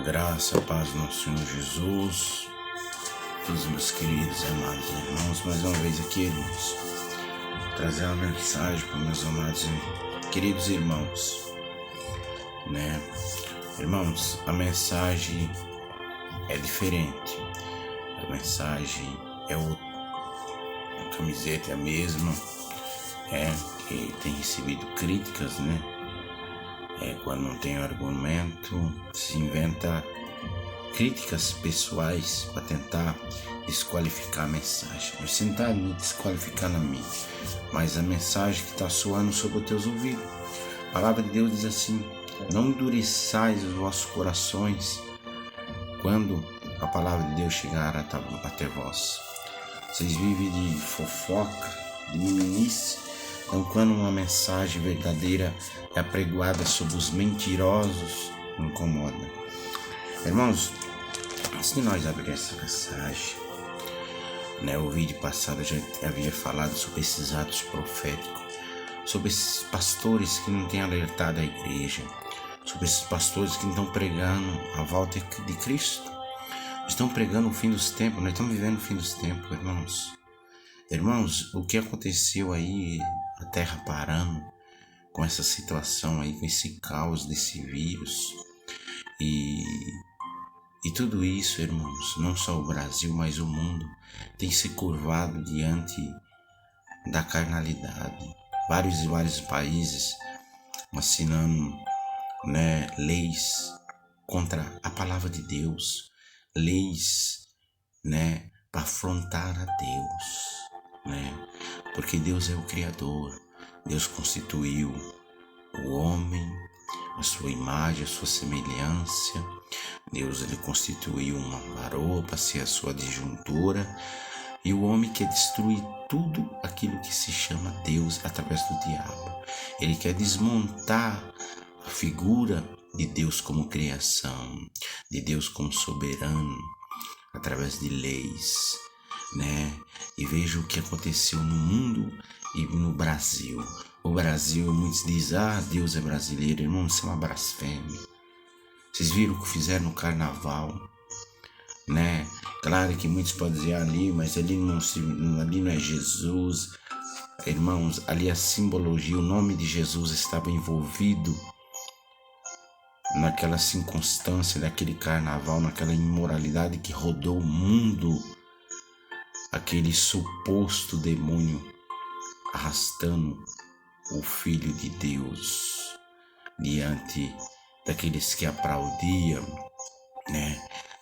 Graça, paz do nosso Senhor Jesus, todos os meus queridos e amados irmãos, mais uma vez aqui, irmãos, trazer uma mensagem para meus amados e queridos irmãos, né? Irmãos, a mensagem é diferente, a mensagem é a camiseta é a mesma, que tem recebido críticas, né? Quando não tem argumento, se inventa críticas pessoais para tentar desqualificar a mensagem. Você não está me desqualificando a mim, mas a mensagem que está soando sobre os teus ouvidos. A palavra de Deus diz assim: não endureçais os vossos corações quando a palavra de Deus chegar até vós. Vocês vivem de fofoca, de miminice. Então, quando uma mensagem verdadeira é apregoada sobre os mentirosos, incomoda. Irmãos, antes de nós abrir essa mensagem, o vídeo passado eu já havia falado sobre esses atos proféticos, sobre esses pastores que não têm alertado a igreja, sobre esses pastores que não estão pregando a volta de Cristo, estão pregando o fim dos tempos. Nós estamos vivendo o fim dos tempos, irmãos. Irmãos, o que aconteceu aí, a terra parando, com essa situação aí, com esse caos desse vírus, e tudo isso, irmãos, não só o Brasil, mas o mundo, tem se curvado diante da carnalidade. Vários países assinando, leis contra a palavra de Deus, leis, para afrontar a Deus, porque Deus é o Criador. Deus constituiu o homem, a sua imagem, a sua semelhança. Deus ele constituiu uma varoa para ser a sua disjuntora, e o homem quer destruir tudo aquilo que se chama Deus através do diabo. Ele quer desmontar a figura de Deus como criação, de Deus como soberano, através de leis, E veja o que aconteceu no mundo e no Brasil. O Brasil, muitos dizem: Deus é brasileiro. Irmão, isso é uma blasfêmia. Vocês viram o que fizeram no carnaval, Claro que muitos podem dizer ali, mas ali não é Jesus. Irmãos, ali a simbologia, o nome de Jesus estava envolvido naquela circunstância daquele carnaval, naquela imoralidade que rodou o mundo, aquele suposto demônio arrastando o Filho de Deus diante daqueles que aplaudiam,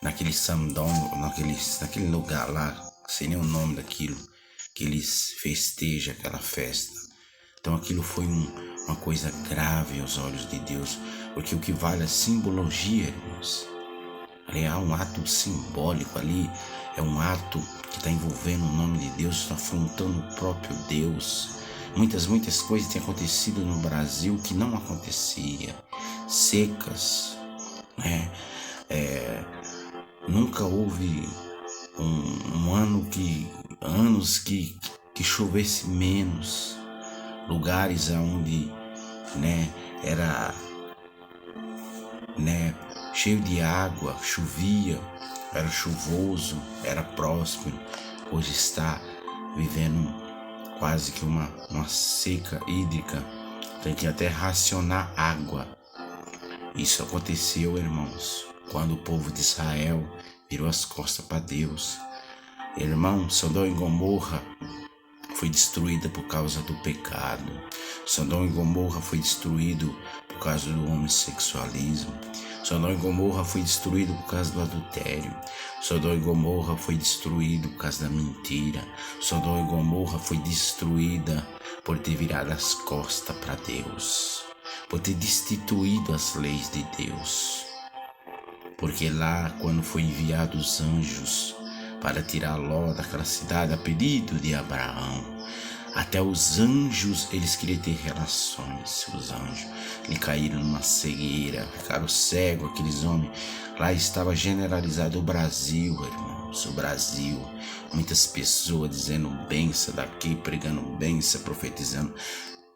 naquele sambódromo, naquele lugar lá, sem nem o nome daquilo, que eles festejam aquela festa. Então aquilo foi uma coisa grave aos olhos de Deus, porque o que vale é a simbologia, irmãos. Ali há um ato simbólico ali, é um ato que está envolvendo o nome de Deus, está afrontando o próprio Deus. Muitas coisas têm acontecido no Brasil que não acontecia. Secas, nunca houve anos que chovesse menos. Lugares onde, era, cheio de água, chovia, era chuvoso, era próspero. Hoje está vivendo quase que uma seca hídrica, tem que até racionar água. Isso aconteceu, irmãos, quando o povo de Israel virou as costas para Deus. Irmão, Sodoma e Gomorra foi destruída por causa do pecado. Sodoma e Gomorra foi destruído por causa do homossexualismo. Sodoma e Gomorra foi destruído por causa do adultério. Sodoma e Gomorra foi destruído por causa da mentira. Sodoma e Gomorra foi destruída por ter virado as costas para Deus, por ter destituído as leis de Deus. Porque lá, quando foi enviado os anjos para tirar Ló daquela cidade a pedido de Abraão, até os anjos, eles queriam ter relações. Os anjos, eles caíram numa cegueira, ficaram cegos, aqueles homens. Lá estava generalizado o Brasil, irmãos, o Brasil. Muitas pessoas dizendo benção daqui, pregando benção, profetizando.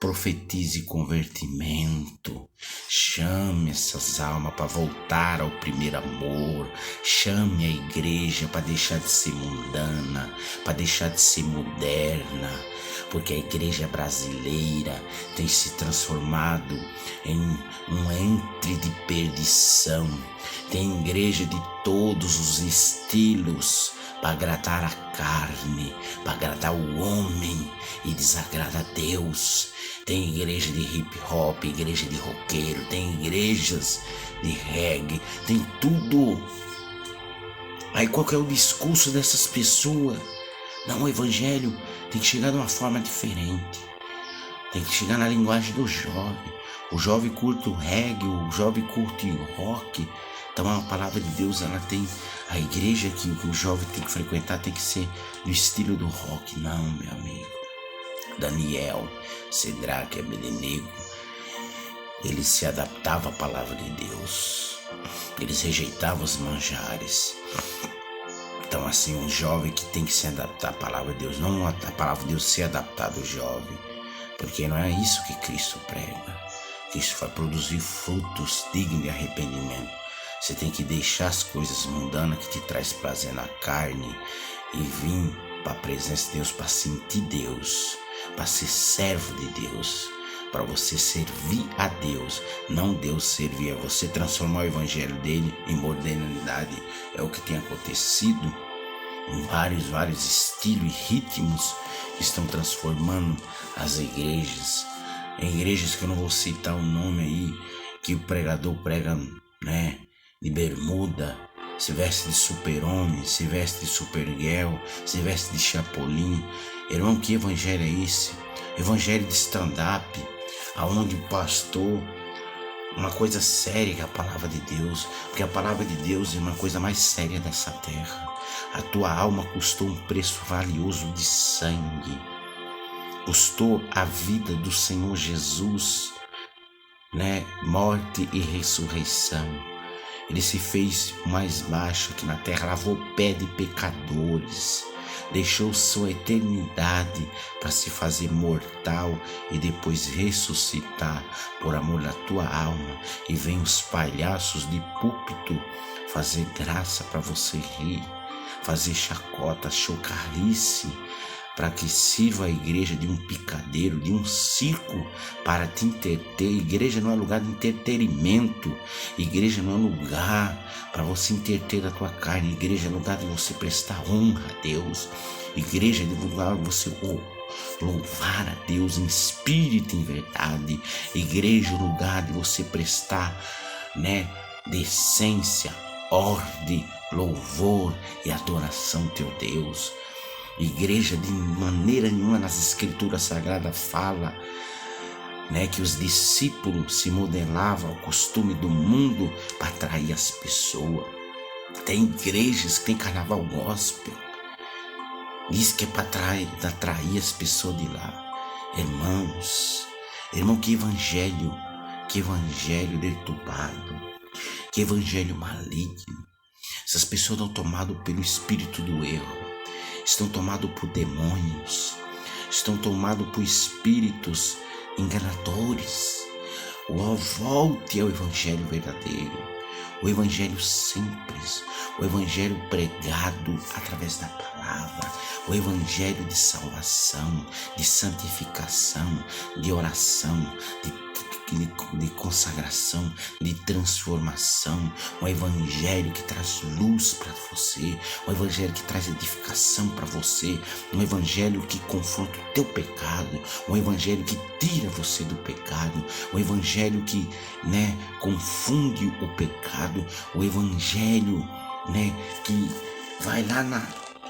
Profetize convertimento. Chame essas almas para voltar ao primeiro amor. Chame a igreja para deixar de ser mundana, para deixar de ser moderna, porque a igreja brasileira tem se transformado em um entre de perdição. Tem igreja de todos os estilos para agradar a carne, para agradar o homem e desagrada a Deus. Tem igreja de hip hop, igreja de roqueiro, tem igrejas de reggae, tem tudo. Aí qual que é o discurso dessas pessoas? Não, o evangelho tem que chegar de uma forma diferente. Tem que chegar na linguagem do jovem. O jovem curte o reggae, o jovem curte o rock. Então a palavra de Deus, ela tem a igreja que o jovem tem que frequentar, tem que ser do estilo do rock. Não, meu amigo. Daniel, Cedraque, Abednego, eles se adaptavam à palavra de Deus. Eles rejeitavam os manjares. Então assim, um jovem que tem que se adaptar à palavra de Deus, não a palavra de Deus se adaptar ao jovem, porque não é isso que Cristo prega. Cristo vai produzir frutos dignos de arrependimento. Você tem que deixar as coisas mundanas que te traz prazer na carne e vir para a presença de Deus, para sentir Deus, para ser servo de Deus, para você servir a Deus, não Deus servir a você. Transformar o evangelho dele em modernidade é o que tem acontecido em vários estilos e ritmos que estão transformando as igrejas. Em igrejas que eu não vou citar o nome aí, que o pregador prega, né, de bermuda, se veste de super-homem, se veste de supergirl, se veste de chapolim. Irmão, que evangelho é esse? Evangelho de stand-up, aonde o pastor, uma coisa séria que é a palavra de Deus, porque a palavra de Deus é uma coisa mais séria dessa terra. A tua alma custou um preço valioso de sangue, custou a vida do Senhor Jesus, né? Morte e ressurreição. Ele se fez mais baixo aqui na terra, lavou o pé de pecadores, deixou sua eternidade para se fazer mortal e depois ressuscitar por amor da tua alma. E vem os palhaços de púlpito fazer graça para você rir, fazer chacota, chocarrice, para que sirva a igreja de um picadeiro, de um circo para te entreter. Igreja não é lugar de entretenimento. Igreja não é lugar para você entreter a tua carne. Igreja é lugar de você prestar honra a Deus. Igreja é lugar de você louvar a Deus em espírito e em verdade. Igreja é lugar de você prestar, né, decência, ordem, louvor e adoração ao teu Deus. Igreja, de maneira nenhuma nas escrituras sagradas fala, né, que os discípulos se modelavam ao costume do mundo para atrair as pessoas. Tem igrejas que tem carnaval gospel, diz que é para atrair as pessoas de lá. Irmão, que evangelho deturbado, que evangelho maligno. Essas pessoas estão tomadas pelo espírito do erro, estão tomados por demônios, estão tomados por espíritos enganadores. Volte ao evangelho verdadeiro, o evangelho simples, o evangelho pregado através da palavra, o evangelho de salvação, de santificação, de oração, de consagração, de transformação. Um evangelho que traz luz para você, um evangelho que traz edificação para você, um evangelho que confronta o teu pecado, um evangelho que tira você do pecado, um evangelho que, né, confunde o pecado, o evangelho, né, que vai lá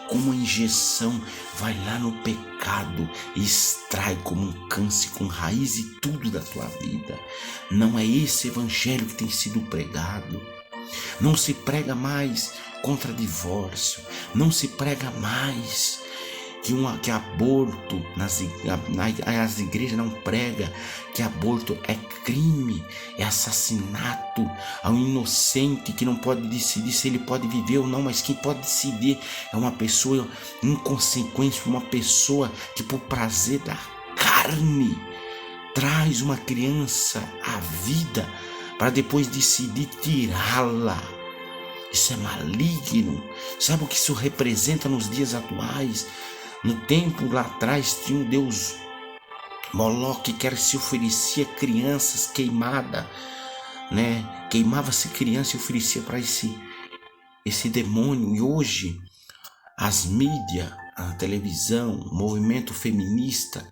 como uma injeção, vai lá no pecado e extrai como um câncer com raiz e tudo da tua vida. Não é esse evangelho que tem sido pregado. Não se prega mais contra divórcio, não se prega mais que aborto, as igrejas não pregam que aborto é crime, é assassinato ao inocente que não pode decidir se ele pode viver ou não, mas quem pode decidir é uma pessoa inconsequente, uma pessoa que por prazer da carne traz uma criança à vida para depois decidir tirá-la. Isso é maligno. Sabe o que isso representa nos dias atuais? No tempo lá atrás tinha um deus Moloque que se oferecia crianças queimadas, né? Queimava-se criança e oferecia para esse demônio. E hoje as mídias, a televisão, o movimento feminista,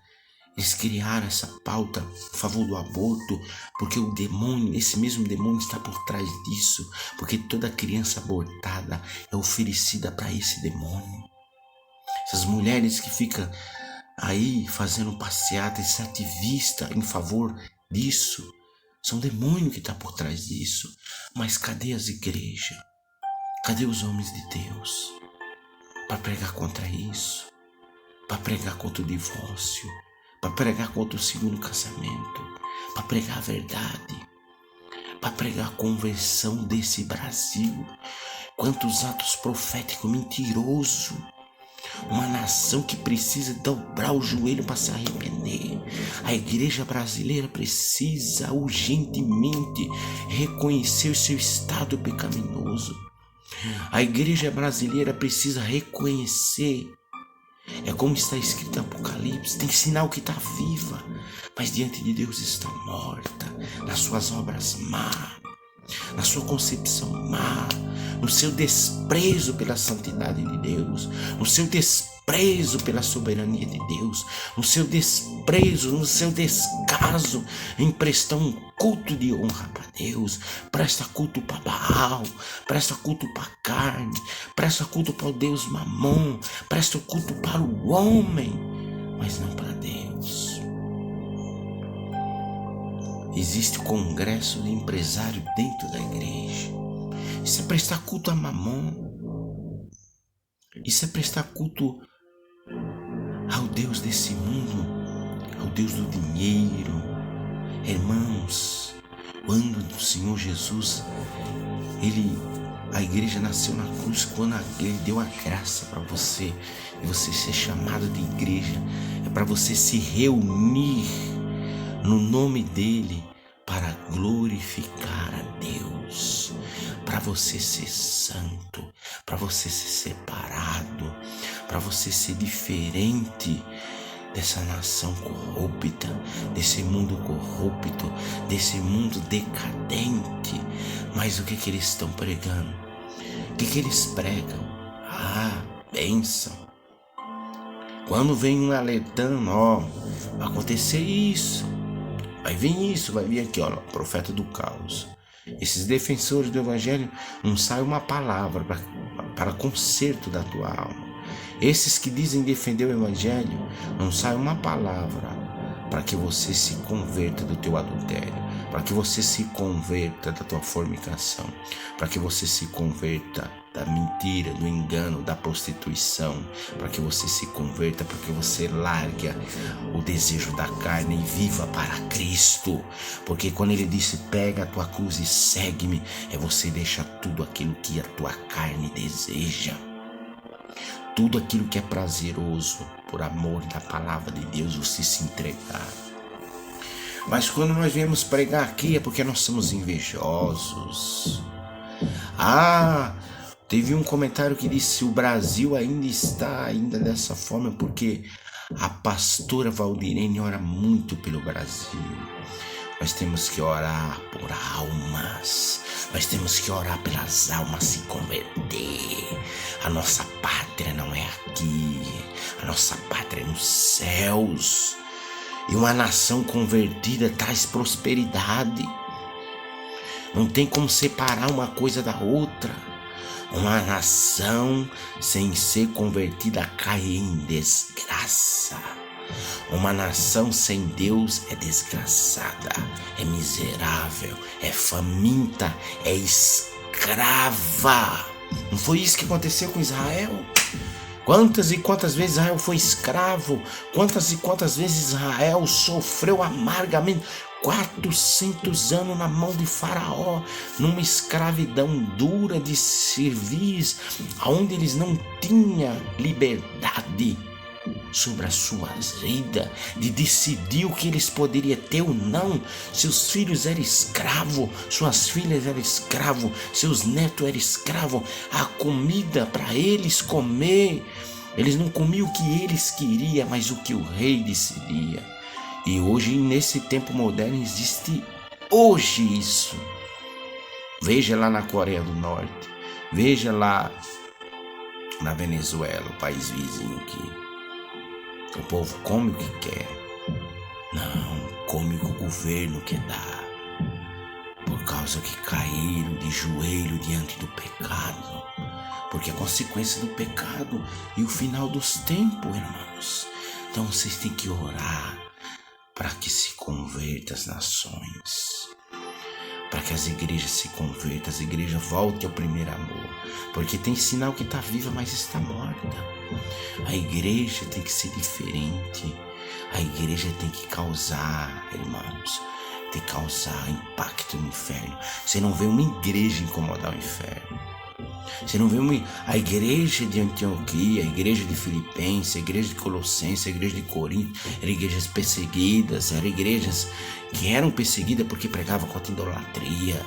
eles criaram essa pauta a favor do aborto, porque o demônio, esse mesmo demônio está por trás disso, porque toda criança abortada é oferecida para esse demônio. Essas mulheres que ficam aí fazendo passeata, esse ativista em favor disso, são demônio que está por trás disso. Mas cadê as igrejas? Cadê os homens de Deus para pregar contra isso? Para pregar contra o divórcio? Para pregar contra o segundo casamento? Para pregar a verdade? Para pregar a conversão desse Brasil? Quantos atos proféticos mentirosos! Uma nação que precisa dobrar o joelho para se arrepender. A igreja brasileira precisa urgentemente reconhecer seu estado pecaminoso. A igreja brasileira precisa reconhecer. É como está escrito em Apocalipse, tem sinal que está viva, mas diante de Deus está morta, nas suas obras má, na sua concepção má, no seu desprezo pela santidade de Deus, no seu desprezo pela soberania de Deus, no seu desprezo, no seu descaso em prestar um culto de honra para Deus. Presta culto para Baal, presta culto para a carne, presta culto para o Deus Mamon, presta culto para o homem, mas não para Deus. Existe o congresso de empresário dentro da igreja. Isso é prestar culto a Mamon. Isso é prestar culto ao Deus desse mundo, ao Deus do dinheiro. Irmãos, quando o Senhor Jesus, a igreja nasceu na cruz, quando Ele deu a graça para você, e você ser chamado de igreja, é para você se reunir no nome dEle para glorificar a Deus, para você ser santo, para você ser separado, para você ser diferente dessa nação corrupta, desse mundo corrupto, desse mundo decadente. Mas o que eles estão pregando? O que eles pregam? Bênção. Quando vem um alertando, vai acontecer isso, vai vir isso, vai vir aqui, profeta do caos. Esses defensores do evangelho não saem uma palavra para conserto da tua alma. Esses que dizem defender o evangelho não saem uma palavra para que você se converta do teu adultério, para que você se converta da tua fornicação, para que você se converta da mentira, do engano, da prostituição, para que você se converta, para que você largue o desejo da carne e viva para Cristo. Porque quando Ele disse, pega a tua cruz e segue-me, é você deixar tudo aquilo que a tua carne deseja, tudo aquilo que é prazeroso, por amor da palavra de Deus, você se entregar. Mas quando nós viemos pregar aqui é porque nós somos invejosos. Teve um comentário que disse: o Brasil ainda está dessa forma porque a pastora Valdirene ora muito pelo Brasil. Nós temos que orar por almas. Nós temos que orar pelas almas se converter. A nossa pátria não é aqui. A nossa pátria é nos céus. E uma nação convertida traz prosperidade. Não tem como separar uma coisa da outra. Uma nação sem ser convertida cai em desgraça. Uma nação sem Deus é desgraçada, é miserável, é faminta, é escrava. Não foi isso que aconteceu com Israel? Quantas e quantas vezes Israel foi escravo? Quantas e quantas vezes Israel sofreu amargamente? 400 anos na mão de Faraó, numa escravidão dura de serviço, onde eles não tinham liberdade. sobre a sua vida, de decidir o que eles poderiam ter ou não. Seus filhos eram escravos, suas filhas eram escravos, seus netos eram escravos. A comida para eles comer, eles não comiam o que eles queriam, mas o que o rei decidia. E hoje, nesse tempo moderno, existe hoje isso. Veja lá na Coreia do Norte, veja lá na Venezuela, o país vizinho aqui. O povo come o que quer. Não, come o que o governo quer dar. Por causa que caíram de joelho diante do pecado. Porque é consequência do pecado e o final dos tempos, irmãos. Então vocês têm que orar para que se convertam as nações. Para que as igrejas se convertam, as igrejas voltem ao primeiro amor. Porque tem sinal que está viva, mas está morta. A igreja tem que ser diferente. A igreja tem que causar, irmãos, tem que causar impacto no inferno. Você não vê uma igreja incomodar o inferno. Você não vê a igreja de Antioquia, a igreja de Filipenses, a igreja de Colossenses, a igreja de Corinto, eram igrejas perseguidas, eram igrejas que eram perseguidas porque pregavam contra a idolatria,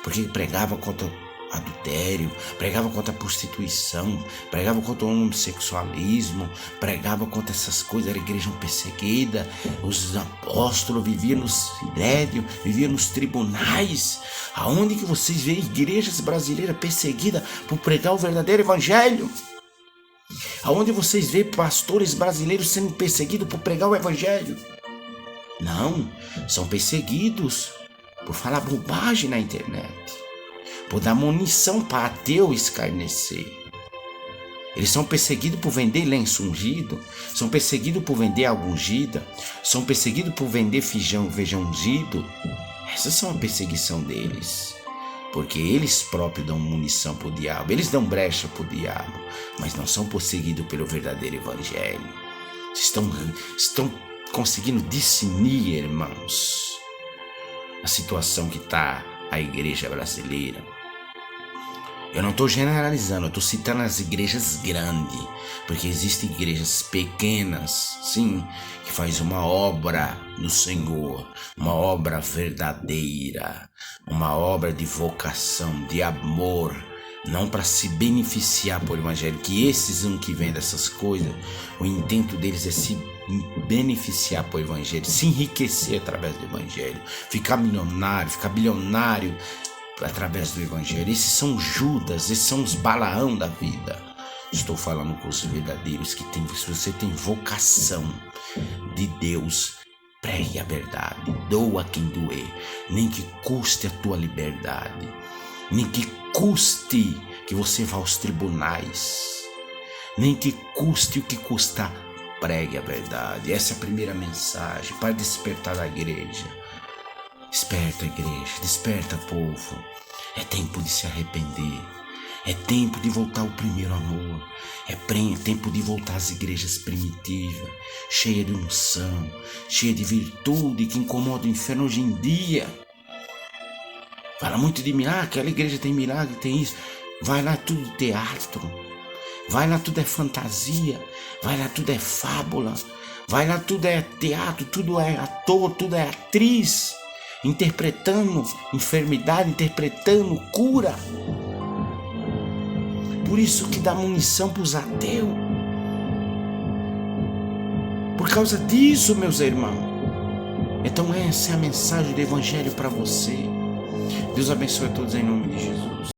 porque pregavam contra adultério, pregavam contra a prostituição, pregavam contra o homossexualismo, pregavam contra essas coisas. Era igreja perseguida. Os apóstolos viviam nos sinédrios, viviam nos tribunais. Aonde que vocês veem igrejas brasileiras perseguidas por pregar o verdadeiro evangelho? Aonde vocês veem pastores brasileiros sendo perseguidos por pregar o evangelho? Não, são perseguidos por falar bobagem na internet, por dar munição para ateu escarnecer. Eles são perseguidos por vender lenço ungido, são perseguidos por vender água ungida, são perseguidos por vender feijão ungido. Essas são a perseguição deles, porque eles próprios dão munição para o diabo, eles dão brecha para o diabo, mas não são perseguidos pelo verdadeiro evangelho. Estão conseguindo discernir, irmãos, a situação que está a igreja brasileira. Eu não estou generalizando, eu estou citando as igrejas grandes, porque existem igrejas pequenas, sim, que faz uma obra no Senhor, uma obra verdadeira, uma obra de vocação, de amor, não para se beneficiar por evangelho, que esses que vendem essas coisas, o intento deles é se beneficiar por evangelho, se enriquecer através do evangelho, ficar milionário, ficar bilionário através do evangelho. Esses são Judas, esses são os Balaão da vida. Estou falando com os verdadeiros que tem, se você tem vocação de Deus, pregue a verdade, doa quem doer, nem que custe a tua liberdade, nem que custe que você vá aos tribunais, nem que custe o que custar, pregue a verdade. Essa é a primeira mensagem para despertar a igreja. Desperta, igreja, desperta, povo. É tempo de se arrepender. É tempo de voltar ao primeiro amor. É tempo de voltar às igrejas primitivas, cheia de unção, cheia de virtude, que incomoda o inferno hoje em dia. Fala muito de milagre, aquela igreja tem milagre, tem isso. Vai lá, tudo teatro. Vai lá, tudo é fantasia. Vai lá, tudo é fábula. Vai lá, tudo é teatro, tudo é ator, tudo é atriz, interpretando enfermidade, interpretando cura. Por isso que dá munição para os ateus. Por causa disso, meus irmãos. Então essa é a mensagem do evangelho para você. Deus abençoe a todos em nome de Jesus.